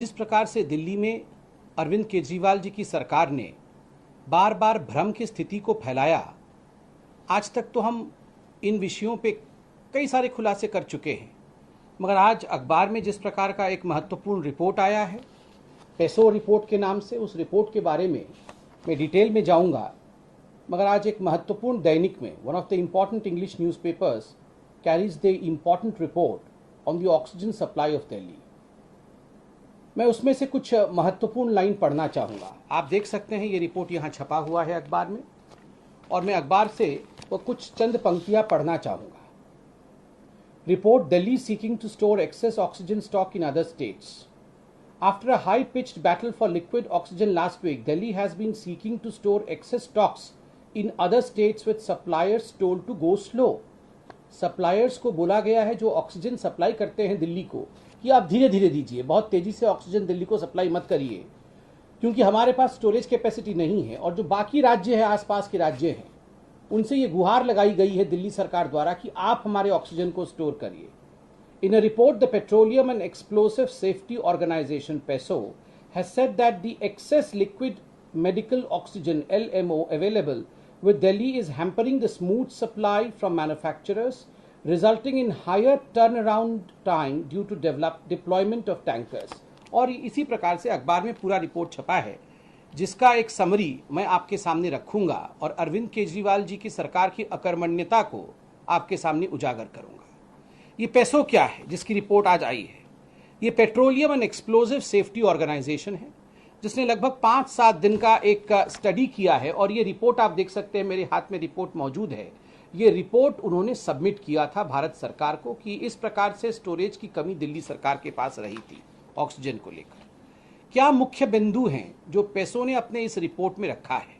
जिस प्रकार से दिल्ली में अरविंद केजरीवाल जी की सरकार ने बार बार भ्रम की स्थिति को फैलाया, आज तक तो हम इन विषयों पे कई सारे खुलासे कर चुके हैं, मगर आज अखबार में जिस प्रकार का एक महत्वपूर्ण रिपोर्ट आया है, पेसो रिपोर्ट के नाम से, उस रिपोर्ट के बारे में मैं डिटेल में जाऊंगा। मगर आज एक महत्वपूर्ण दैनिक में, one of the important English newspapers carries the important report on the oxygen supply of Delhi. मैं उसमें से कुछ महत्वपूर्ण लाइन पढ़ना चाहूँगा। आप देख सकते हैं ये रिपोर्ट यहाँ छपा हुआ है अखबार में, और मैं अखबार से वो कुछ चंद पंक्तियाँ पढ़ना चाहूँगा। Report Delhi seeking to store excess oxygen stock in other states. After a high-pitched battle for liquid oxygen last week, Delhi has been seeking to store excess stocks in other states with suppliers told to go slow. Suppliers को बोला गया है जो oxygen supply करते हैं दिल्ली को कि आप धीरे धीरे दीजिए, बहुत तेजी से ऑक्सीजन दिल्ली को सप्लाई मत करिए, क्योंकि हमारे पास स्टोरेज कैपेसिटी नहीं है। और जो बाकी राज्य है, आसपास के राज्य हैं, उनसे ये गुहार लगाई गई है दिल्ली सरकार द्वारा कि आप हमारे ऑक्सीजन को स्टोर करिए। In a report, the Petroleum and Explosive Safety Organization (PESO) has said that the excess liquid medical oxygen (LMO) available with Delhi is hampering the smooth supply from manufacturers, resulting in higher turnaround time due to deployment of tankers. और इसी प्रकार से अखबार में पूरा report छपा है, जिसका एक समरी मैं आपके सामने रखूंगा और अरविंद केजरीवाल जी की सरकार की अकर्मण्यता को आपके सामने उजागर करूंगा। ये पेसो क्या है जिसकी रिपोर्ट आज आई है? ये petroleum and explosive safety organisation है, जिसने लगभग 5-7 दिन का एक स्टडी किया है। और ये रिपोर्ट आप देख सकते हैं, मेरे हाथ में रिपोर्ट मौजूद है। ये रिपोर्ट उन्होंने सबमिट किया था भारत सरकार को कि इस प्रकार से स्टोरेज की कमी दिल्ली सरकार के पास रही थी ऑक्सीजन को लेकर। क्या मुख्य बिंदु हैं जो पेसो ने अपने इस रिपोर्ट में रखा है?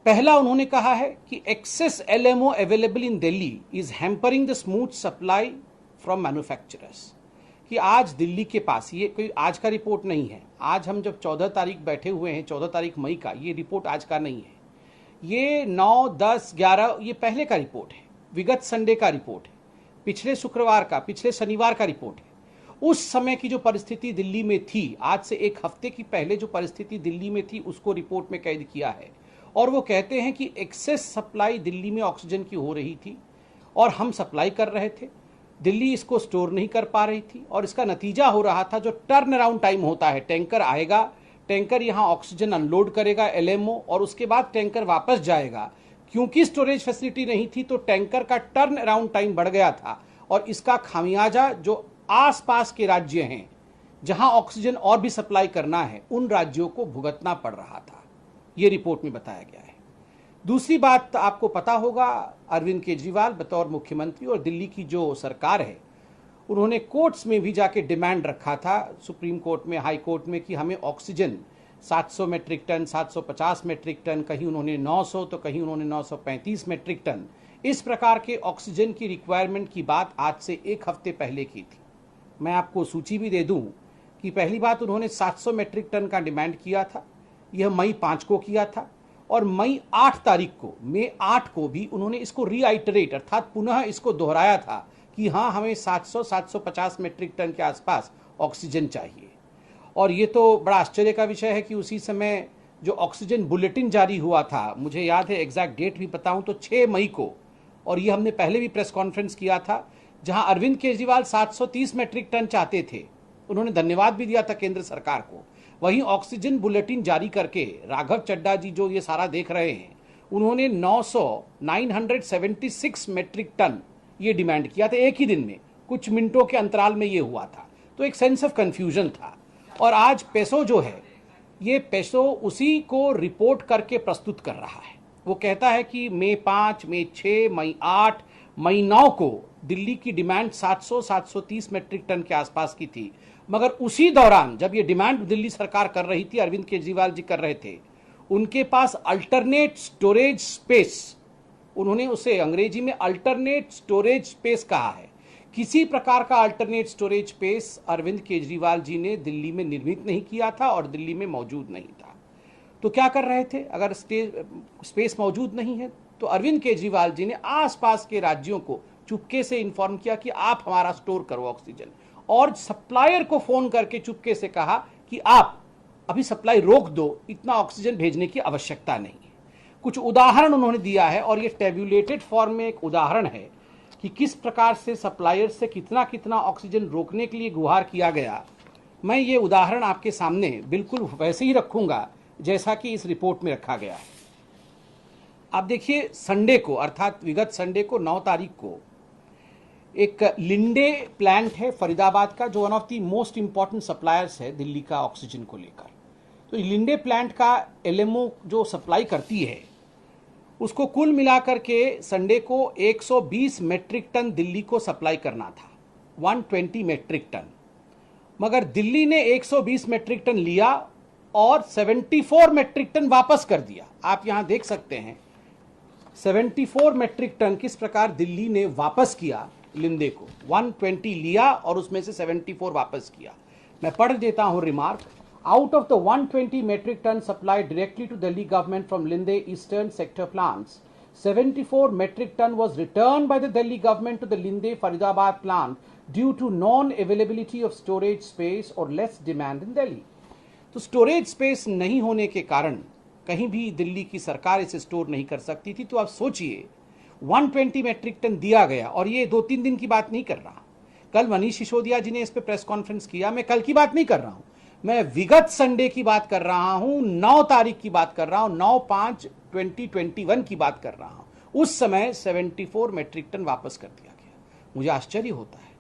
पहला, उन्होंने कहा है कि excess LMO available in Delhi is hampering the smooth supply from manufacturers. कि आज दिल्ली के पास, ये कोई आज का रिपोर्ट नहीं है, आज हम जब 14 तारीख बैठे हुए हैं, 14 तारीख मई का, ये रिपोर्ट आज का नहीं है, ये 9, 10, 11 ये पहले का रिपोर्ट है, विगत संडे का रिपोर्ट है, पिछले शुक्रवार का, पिछले शनिवार का रिपोर्ट है। उस समय की जो परिस्थिति दिल्ली में थी, आज से एक हफ्ते की पहले जो परिस्थिति दिल्ली में थी, उसको रिपोर्ट में कैद किया है। और वो कहते हैं कि एक्सेस सप्लाई दिल्ली में ऑक्सीजन की हो रही थी और हम सप्लाई कर रहे थे, दिल्ली इसको स्टोर नहीं कर पा रही थी, और इसका नतीजा हो रहा था जो टर्न अराउंड टाइम होता है, टैंकर आएगा, टैंकर यहाँ ऑक्सीजन अनलोड करेगा एलएमओ, और उसके बाद टैंकर वापस जाएगा। क्योंकि स्टोरेज फैसिलिटी नहीं थी तो टैंकर का टर्न अराउंड टाइम बढ़ गया था, और इसका खामियाजा जो आसपास के राज्य हैं जहां ऑक्सीजन और भी सप्लाई करना है, उन राज्यों को भुगतना पड़ रहा था। ये रिपोर्ट में बताया गया है। दूसरी बात, आपको पता होगा, अरविंद केजरीवाल बतौर मुख्यमंत्री और दिल्ली की जो सरकार है, उन्होंने कोर्ट्स में भी जाके डिमांड रखा था, सुप्रीम कोर्ट में, हाई कोर्ट में, कि हमें oxygen 700 metric tonne, 750 metric tonne, कहीं उन्होंने 900 तो कहीं उन्होंने 935 मेट्रिक टन, इस प्रकार के ऑक्सीजन की रिक्वायरमेंट की बात आज से एक हफ्ते पहले की थी। मैं आपको सूची भी दे दूं कि पहली बात, उन्होंने 700 मेट्रिक टन का डिमांड किया था, यह मई 5 को किया था, और मई 8 तारीख को, मई 8 को भी उन्होंने इसको रीआइटरेट, अर्थात पुनः इसको दोहराया था कि हाँ, हमें 700-750 मेट्रिक टन के आसपास ऑक्सीजन चाहिए। और ये तो बड़ा आश्चर्य का विषय है कि उसी समय जो ऑक्सीजन बुलेटिन जारी हुआ था, मुझे याद है, एग्जैक्ट डेट भी बताऊं तो 6 मई को, और ये हमने पहले भी प्रेस कॉन्फ्रेंस किया था, जहां अरविंद केजरीवाल 730 मेट्रिक टन चाहते थे। उन्होंने धन्यवाद भी दिया था केंद्र सरकार को। वहीं ऑक्सीजन बुलेटिन जारी करके राघव चड्डा जी जो ये सारा देख रहे हैं, उन्होंने 976 मेट्रिक टन ये डिमांड किया था। एक ही दिन में, कुछ मिनटों के अंतराल में ये हुआ था, तो एक सेंस ऑफ कंफ्यूजन था। और आज पेसो जो है, ये पेसो उसी को रिपोर्ट करके प्रस्तुत कर रहा है। वो कहता है कि मई 5, मई 6, मई 8, मई 9 को दिल्ली की डिमांड 700-730 मेट्रिक टन के आसपास की थी, मगर उसी दौरान जब ये डिमांड दिल्ली सरकार कर रही थी, अरविंद केजरीवाल जी कर रहे थे, उनके पास अल्टरनेट स्टोरेज स्पेस, उन्होंने उसे अंग्रेजी में अल्टरनेट स्टोरेज स्पेस कहा है, किसी प्रकार का alternate storage space Arvind Kejriwal ji ने दिल्ली में निर्मित नहीं किया था और दिल्ली में मौजूद नहीं था। तो क्या कर रहे थे? अगर स्पेस मौजूद नहीं है तो अरविंद केजरीवाल जी ने आसपास के राज्यों को चुपके से इन्फॉर्म किया कि आप हमारा स्टोर करो ऑक्सीजन, और सप्लायर को फोन करके चुपके से कहा कि आप अभी सप्लाई रोक दो, इतना ऑक्सीजन भेजने की आवश्यकता नहीं है। कुछ उदाहरण उन्होंने दिया है और ये टेबुलेटेड फॉर्म में एक उदाहरण है कि किस प्रकार से सप्लायर से कितना कितना ऑक्सीजन रोकने के लिए गुहार किया गया। मैं ये उदाहरण आपके सामने बिल्कुल वैसे ही रखूंगा जैसा कि इस रिपोर्ट में रखा गया है। आप देखिए, संडे को अर्थात विगत संडे को 9 तारीख को एक लिंडे प्लांट है फरीदाबाद का, जो one of the most important suppliers है दिल्ली का ऑक्सीजन को लेकर। तो लिंडे प्लांट का एलएमओ जो सप्लाई करती है उसको कुल मिलाकर के संडे को 120 मेट्रिक टन दिल्ली को सप्लाई करना था, 120 मेट्रिक टन। मगर दिल्ली ने 120 मेट्रिक टन लिया और 74 मेट्रिक टन वापस कर दिया। आप यहां देख सकते हैं 74 मेट्रिक टन किस प्रकार दिल्ली ने वापस किया लिंडे को। 120 लिया और उसमें से 74 वापस किया। मैं पढ़ देता हूं remark. Out of the 120 metric tons supplied directly to Delhi government from Linde Eastern sector plants, 74 metric ton was returned by the Delhi government to the Linde Faridabad plant due to non-availability of storage space or less demand in Delhi. तो storage space नहीं होने के कारण कहीं भी दिल्ली की सरकार इसे स्टोर नहीं कर सकती थी। तो आप सोचिए 120 मेट्रिक टन दिया गया, और ये 2-3 दिन की बात नहीं कर रहा। कल मनीष सिसोदिया जी ने इस पर प्रेस कॉन्फ्रेंस किया। मैं कल की बात नहीं कर रहा हूं, मैं विगत संडे की बात कर रहा हूं, 9 तारीख की बात कर रहा हूं, 9/5/2021 की बात कर रहा हूं। उस समय 74 मेट्रिक टन वापस कर दिया गया। मुझे आश्चर्य होता है,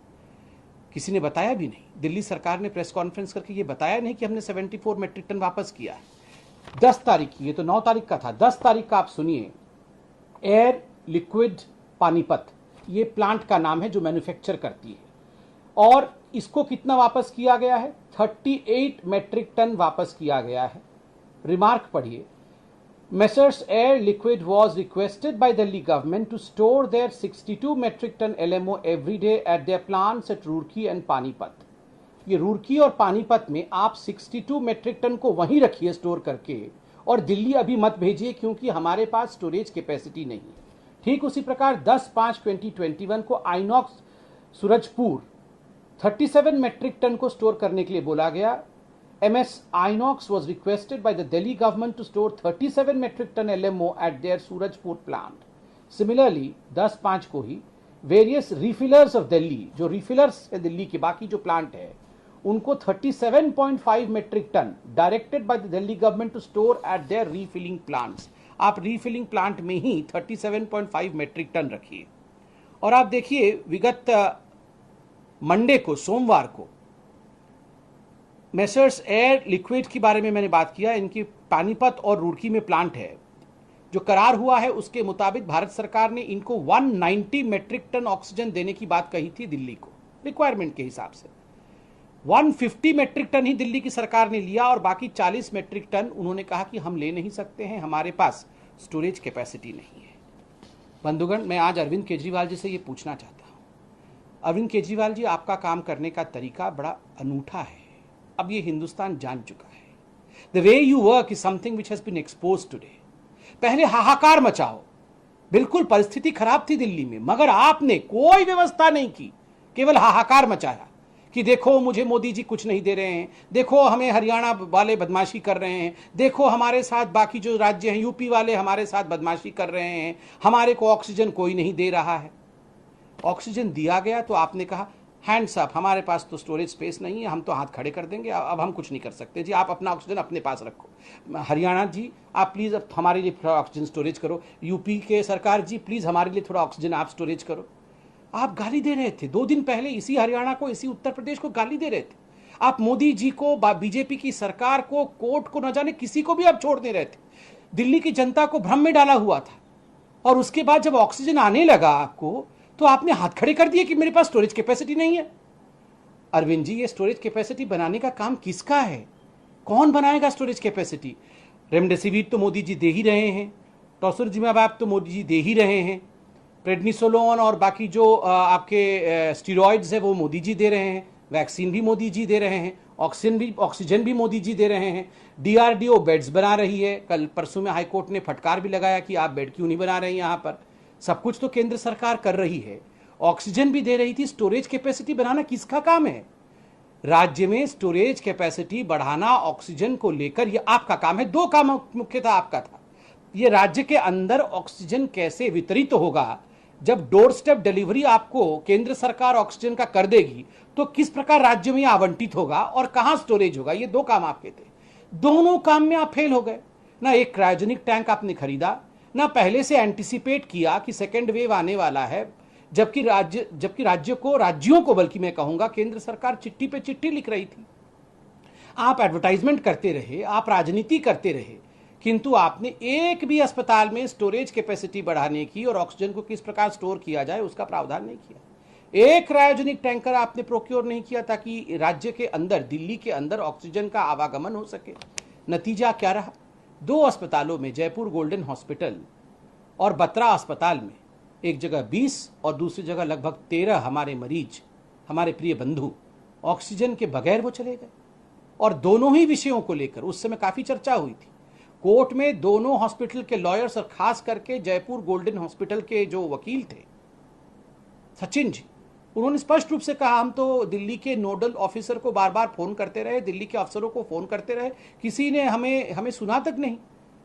किसी ने बताया भी नहीं। दिल्ली सरकार ने प्रेस कॉन्फ्रेंस करके ये बताया नहीं कि हमने 74 मेट्रिक टन वापस किया है। 10 तारीख की, ये तो 9 तारीख का था, 10 तारीख का आप सुनिए। एयर लिक्विड पानीपत, ये प्लांट का नाम है जो मैन्युफैक्चर करती है, और इसको कितना वापस किया गया है? 38 मेट्रिक टन वापस किया गया है। रिमार्क पढ़िए। Messrs. Air Liquid was requested by Delhi government to store their 62 metric ton LMO every day at their plants at Roorkee and Panipat. ये रूरकी और पानीपत में आप 62 मेट्रिक टन को वहीं रखिए स्टोर करके, और दिल्ली अभी मत भेजिए क्योंकि हमारे पास स्टोरेज कैपेसिटी नहीं है। ठीक उसी प्रकार 10/5/2021 को आइनॉक्स सूरजपुर 37 मेट्रिक टन को स्टोर करने के लिए बोला गया। MS Inox was requested by the Delhi government to store 37 metric ton LMO at their Surajpur plant. Similarly, 10/5 को ही various refillers of Delhi, जो refillers है दिल्ली के बाकी जो प्लांट है, उनको 37.5 metric ton directed by the Delhi government to store at their refilling plants. आप refilling plant में ही 37.5 metric ton रखिए। और आप देखिए विगत मंडे को, सोमवार को, मेसर्स एयर लिक्विड के बारे में मैंने बात किया। इनकी पानीपत और रुड़की में प्लांट है। जो करार हुआ है उसके मुताबिक भारत सरकार ने इनको 190 मेट्रिक टन ऑक्सीजन देने की बात कही थी दिल्ली को, रिक्वायरमेंट के हिसाब से। 150 मेट्रिक टन ही दिल्ली की सरकार ने लिया और बाकी 40 मेट्रिक टन उन्होंने कहा कि हम ले नहीं सकते हैं, हमारे पास स्टोरेज कैपेसिटी नहीं है। बंधुगण, मैं आज अरविंद केजरीवाल जी से ये पूछना चाहता हूँ। अरविंद केजरीवाल जी, आपका काम करने का तरीका बड़ा अनूठा है। अब ये हिंदुस्तान जान चुका है। The way you work is something which has been exposed today. पहले हाहाकार मचाओ, बिल्कुल परिस्थिति खराब थी दिल्ली में, मगर आपने कोई व्यवस्था नहीं की, केवल हाहाकार मचाया कि देखो मुझे मोदी जी कुछ नहीं दे रहे हैं, देखो हमें हरियाणा वाले बदमाशी कर रहे हैं, देखो हमारे साथ बाकी जो राज्य हैं, यूपी वाले हमारे साथ बदमाशी कर रहे हैं, हमारे को ऑक्सीजन कोई नहीं दे रहा है। ऑक्सीजन दिया गया तो आपने कहा हैंड्स अप, हमारे पास तो स्टोरेज स्पेस नहीं है, हम तो हाथ खड़े कर देंगे, अब हम कुछ नहीं कर सकते जी, आप अपना ऑक्सीजन अपने पास रखो। हरियाणा जी आप प्लीज़ अब हमारे लिए थोड़ा ऑक्सीजन स्टोरेज करो। यूपी के सरकार जी प्लीज़ हमारे लिए थोड़ा ऑक्सीजन आप स्टोरेज करो। आप गाली दे रहे थे 2 दिन पहले, इसी हरियाणा को, इसी उत्तर प्रदेश को गाली दे रहे थे। आप मोदी जी को, बीजेपी की सरकार को, कोर्ट को, न जाने किसी को भी आप छोड़ दे रहे थे। दिल्ली की जनता को भ्रम में डाला हुआ था, और उसके बाद जब ऑक्सीजन आने लगा आपको तो आपने हाथ खड़े कर दिए कि मेरे पास स्टोरेज कैपेसिटी नहीं है। अरविंद जी, ये स्टोरेज कैपेसिटी बनाने का काम किसका है? कौन बनाएगा स्टोरेज कैपेसिटी? रेमडेसिविर तो मोदी जी दे ही रहे हैं, टोसिलिजुमैब तो मोदी जी दे ही रहे हैं, प्रेडनिसोलोन और बाकी जो आपके स्टीरॉइड्स है वो मोदी जी दे रहे हैं, वैक्सीन भी मोदी जी दे रहे हैं, ऑक्सीजन भी मोदी जी दे रहे हैं, DRDO बेड्स बना रही है। कल परसों में हाईकोर्ट ने फटकार भी लगाया कि आप बेड क्यों नहीं बना रहे हैं यहाँ पर। सब कुछ तो केंद्र सरकार कर रही है, ऑक्सीजन भी दे रही थी। स्टोरेज कैपेसिटी बनाना किसका काम है? राज्य में स्टोरेज कैपेसिटी बढ़ाना, ऑक्सीजन को लेकर, ये आपका काम है। दो काम मुख्यतः आपका था। ये राज्य के अंदर ऑक्सीजन कैसे वितरित होगा, जब डोर स्टेप डिलीवरी आपको केंद्र सरकार ऑक्सीजन का कर देगी, तो किस प्रकार राज्य में आवंटित होगा और कहां स्टोरेज होगा, ये दो काम आपके थे। दोनों काम में आप फेल हो गए। ना एक क्रायोजेनिक टैंक आपने खरीदा, ना पहले से एंटिसिपेट किया कि सेकेंड वेव आने वाला है, जबकि राज्यों को बल्कि मैं कहूंगा केंद्र सरकार चिट्ठी पे चिट्ठी लिख रही थी। आप एडवर्टाइजमेंट करते रहे, आप राजनीति करते रहे, किंतु आपने एक भी अस्पताल में स्टोरेज कैपेसिटी बढ़ाने की और ऑक्सीजन को किस प्रकार स्टोर किया जाए उसका प्रावधान नहीं किया। एक क्रायोजेनिक टैंकर आपने प्रोक्योर नहीं किया ताकि राज्य के अंदर, दिल्ली के अंदर ऑक्सीजन का आवागमन हो सके। नतीजा क्या रहा? दो अस्पतालों में, जयपुर गोल्डन हॉस्पिटल और बत्रा अस्पताल में, एक जगह 20 और दूसरी जगह लगभग 13 हमारे मरीज, हमारे प्रिय बंधु ऑक्सीजन के बगैर वो चले गए। और दोनों ही विषयों को लेकर उस समय काफी चर्चा हुई थी। कोर्ट में दोनों हॉस्पिटल के लॉयर्स और खास करके जयपुर गोल्डन हॉस्पिटल के जो वकील थे, सचिन जी, उन्होंने स्पष्ट रूप से कहा, हम तो दिल्ली के नोडल ऑफिसर को बार बार फोन करते रहे, दिल्ली के अफसरों को फोन करते रहे, किसी ने हमें सुना तक नहीं।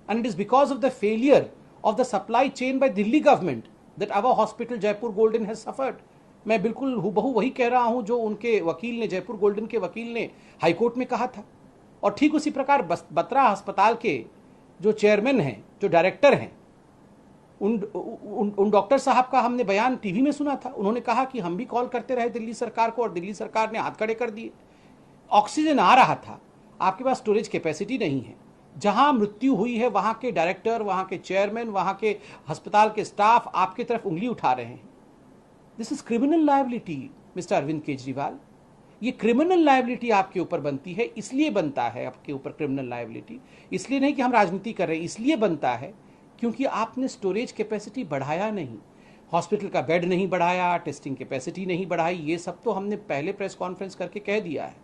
And it is because of the failure of the supply chain by Delhi government that our hospital Jaipur Golden has suffered. मैं बिल्कुल हुबहू वही कह रहा हूं जो उनके वकील ने, जयपुर गोल्डन के वकील ने हाईकोर्ट में कहा था। और ठीक उसी प्रकार बत्रा अस्पताल के जो चेयरमैन हैं, जो डायरेक्टर हैं, उन डॉक्टर साहब का हमने बयान टीवी में सुना था। उन्होंने कहा कि हम भी कॉल करते रहे दिल्ली सरकार को और दिल्ली सरकार ने हाथ खड़े कर दिए। ऑक्सीजन आ रहा था, आपके पास स्टोरेज कैपेसिटी नहीं है। जहां मृत्यु हुई है वहां के डायरेक्टर, वहां के चेयरमैन, वहां के अस्पताल के स्टाफ आपकी तरफ उंगली उठा रहे हैं। This is criminal liability mister Arvind Kejriwal. ये क्रिमिनल लायबिलिटी आपके ऊपर बनती है। इसलिए बनता है आपके ऊपर क्रिमिनल लायबिलिटी, इसलिए नहीं कि हम राजनीति कर रहे हैं, इसलिए बनता है क्योंकि आपने स्टोरेज कैपेसिटी बढ़ाया नहीं, हॉस्पिटल का बेड नहीं बढ़ाया, टेस्टिंग कैपेसिटी नहीं बढ़ाई। ये सब तो हमने पहले प्रेस कॉन्फ्रेंस करके कह दिया है,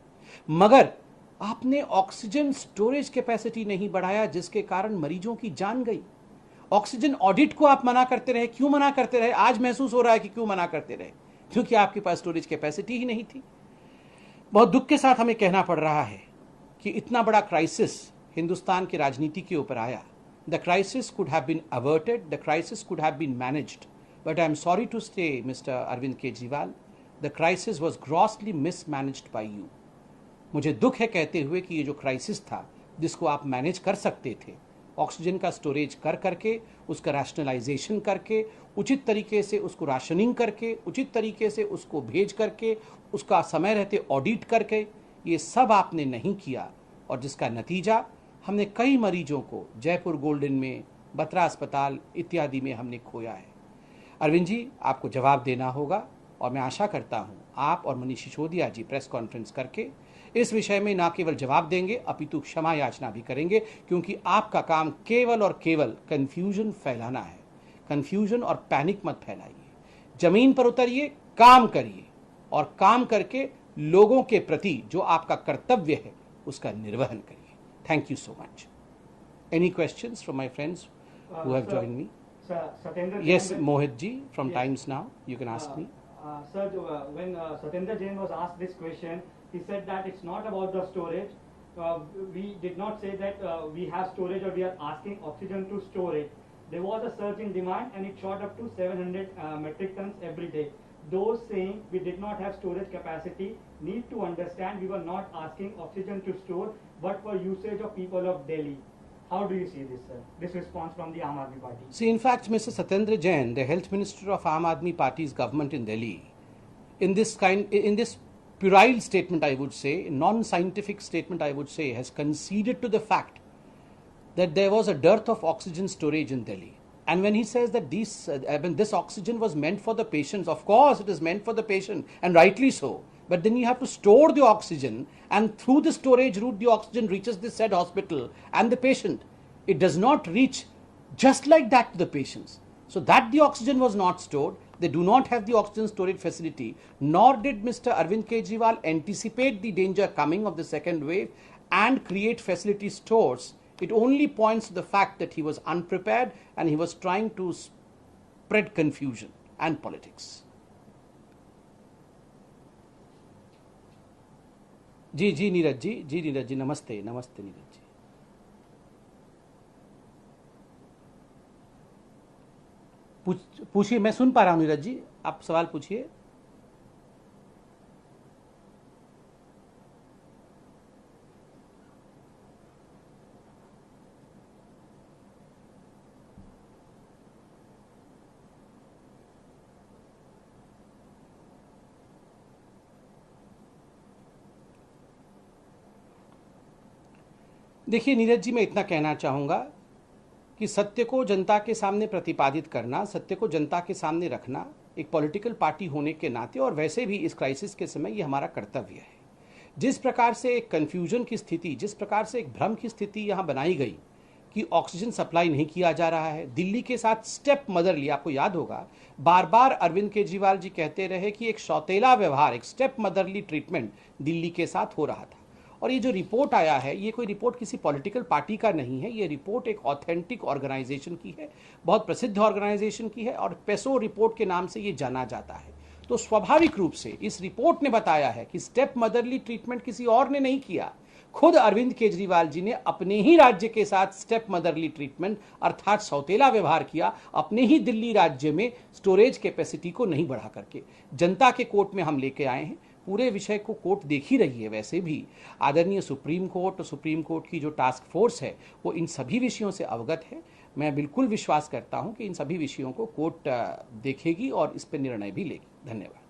मगर आपने ऑक्सीजन स्टोरेज कैपेसिटी नहीं बढ़ाया, जिसके कारण मरीजों की जान गई। ऑक्सीजन ऑडिट को आप मना करते रहे। क्यों मना करते रहे? आज महसूस हो रहा है कि क्यों मना करते रहे, क्योंकि आपके पास स्टोरेज कैपेसिटी ही नहीं थी। बहुत दुख के साथ हमें कहना पड़ रहा है कि इतना बड़ा क्राइसिस हिंदुस्तान की राजनीति के ऊपर आया। The crisis could have been averted, the crisis could have been managed, but I am sorry to say mister Arvind Kejriwal, the crisis was grossly mismanaged by you. मुझे दुख है कहते हुए कि ये जो क्राइसिस था, जिसको आप मैनेज कर सकते थे, ऑक्सीजन का स्टोरेज कर करके, उसका रैशनलाइजेशन करके, उचित तरीके से उसको राशनिंग करके, उचित तरीके से उसको भेज करके, उसका समय रहते ऑडिट करके, ये सब आपने नहीं किया। और जिसका नतीजा हमने कई मरीजों को जयपुर गोल्डन में, बत्रा अस्पताल इत्यादि में हमने खोया है। अरविंद जी, आपको जवाब देना होगा और मैं आशा करता हूँ आप और मनीष सिसोदिया जी प्रेस कॉन्फ्रेंस करके इस विषय में न केवल जवाब देंगे अपितु क्षमा याचना भी करेंगे, क्योंकि आपका काम केवल और केवल कंफ्यूजन फैलाना है। कंफ्यूजन और पैनिक मत फैलाइए, जमीन पर उतरिए, काम करिए और काम करके लोगों के प्रति जो आपका कर्तव्य है उसका निर्वहन करिए। Thank you so much. Any questions from my friends who have joined me? Satyendra Yes, Jain, Mohit ji from yes. Times Now, you can ask me. Sir, when Satyendra Jain was asked this question, he said that it's not about the storage. We did not say that we have storage or we are asking oxygen to store it. There was a surge in demand and it shot up to 700 metric tons every day. Those saying we did not have storage capacity need to understand we were not asking oxygen to store but for usage of people of Delhi. How do you see this, sir? This response from the Aam Aadmi Party? See, in fact, Mr. Satyendra Jain, the health minister of Aam Aadmi Party's government in Delhi, in this puerile statement, I would say, non-scientific statement, I would say, has conceded to the fact that there was a dearth of oxygen storage in Delhi. And when he says that this oxygen was meant for the patients, of course it is meant for the patient, and rightly so. But then you have to store the oxygen, and through the storage route, the oxygen reaches the said hospital and the patient. It does not reach just like that to the patients. So that the oxygen was not stored, they do not have the oxygen storage facility, nor did Mr. Arvind Kejriwal anticipate the danger coming of the second wave and create facility stores. It only points to the fact that he was unprepared and he was trying to spread confusion and politics. जी जी नीरज जी नमस्ते नमस्ते नीरज जी। पूछिए, मैं सुन पा रहा हूँ नीरज जी, आप सवाल पूछिए। देखिए नीरज जी, मैं इतना कहना चाहूँगा कि सत्य को जनता के सामने प्रतिपादित करना, सत्य को जनता के सामने रखना एक पॉलिटिकल पार्टी होने के नाते, और वैसे भी इस क्राइसिस के समय ये हमारा कर्तव्य है। जिस प्रकार से एक कन्फ्यूजन की स्थिति, जिस प्रकार से एक भ्रम की स्थिति यहाँ बनाई गई कि ऑक्सीजन सप्लाई नहीं किया जा रहा है, दिल्ली के साथ स्टेप मदरली, आपको याद होगा बार बार अरविंद केजरीवाल जी कहते रहे कि एक सौतेला व्यवहार, एक स्टेप मदरली ट्रीटमेंट दिल्ली के साथ हो रहा था। और ये जो रिपोर्ट आया है, ये कोई रिपोर्ट किसी पॉलिटिकल पार्टी का नहीं है, ये रिपोर्ट एक ऑथेंटिक ऑर्गेनाइजेशन की है, बहुत प्रसिद्ध ऑर्गेनाइजेशन की है, और पेसो रिपोर्ट के नाम से ये जाना जाता है। तो स्वाभाविक रूप से इस रिपोर्ट ने बताया है कि स्टेप मदरली ट्रीटमेंट किसी और ने नहीं किया, खुद अरविंद केजरीवाल जी ने अपने ही राज्य के साथ स्टेप मदरली ट्रीटमेंट अर्थात सौतेला व्यवहार किया, अपने ही दिल्ली राज्य में स्टोरेज कैपेसिटी को नहीं बढ़ा करके। जनता के कोर्ट में हम लेके आए हैं, पूरे विषय को कोर्ट देख ही रही है। वैसे भी आदरणीय सुप्रीम कोर्ट और सुप्रीम कोर्ट की जो टास्क फोर्स है वो इन सभी विषयों से अवगत है। मैं बिल्कुल विश्वास करता हूं कि इन सभी विषयों को कोर्ट देखेगी और इस पर निर्णय भी लेगी। धन्यवाद।